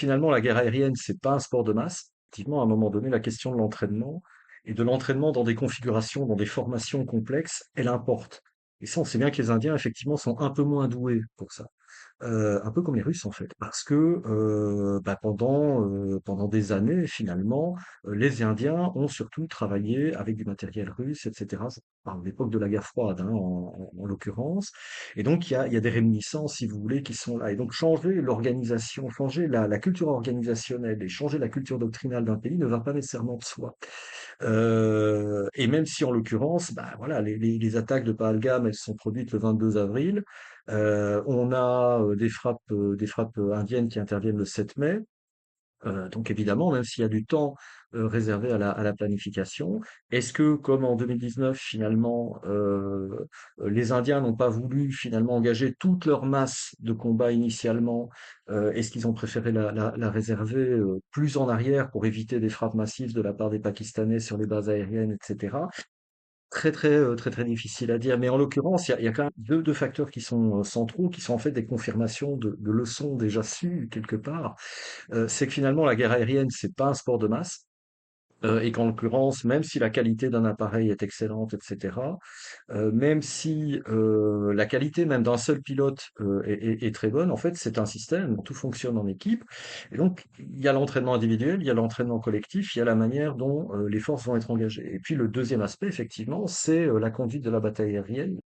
finalement, la guerre aérienne, c'est pas un sport de masse. Effectivement, à un moment donné, la question de l'entraînement et de l'entraînement dans des configurations, dans des formations complexes, elle importe. Et ça, on sait bien que les Indiens, effectivement, sont un peu moins doués pour ça. Un peu comme les Russes en fait, parce que pendant des années finalement, les Indiens ont surtout travaillé avec du matériel russe, etc. Je parle de l'époque de la guerre froide, hein, en l'occurrence. Et donc il y a des réminiscences, si vous voulez, qui sont là. Et donc changer l'organisation, changer la culture organisationnelle et changer la culture doctrinale d'un pays ne va pas nécessairement de soi. Et même si en l'occurrence, bah, voilà, les attaques de Pahalgam, elles se sont produites le 22 avril. On a des frappes indiennes qui interviennent le 7 mai. Donc évidemment, même s'il y a du temps réservé à la planification, est-ce que, comme en 2019, finalement, les Indiens n'ont pas voulu finalement engager toute leur masse de combat initialement? Est-ce qu'ils ont préféré la réserver plus en arrière pour éviter des frappes massives de la part des Pakistanais sur les bases aériennes, etc. Très, très difficile à dire. Mais en l'occurrence, il y a quand même deux facteurs qui sont centraux, qui sont en fait des confirmations de leçons déjà sues quelque part. C'est que finalement, la guerre aérienne, c'est pas un sport de masse. Et qu'en l'occurrence, même si la qualité d'un appareil est excellente, etc., même si la qualité même d'un seul pilote est très bonne, en fait, c'est un système, tout fonctionne en équipe. Et donc, il y a l'entraînement individuel, il y a l'entraînement collectif, il y a la manière dont les forces vont être engagées. Et puis, le deuxième aspect, effectivement, c'est la conduite de la bataille aérienne.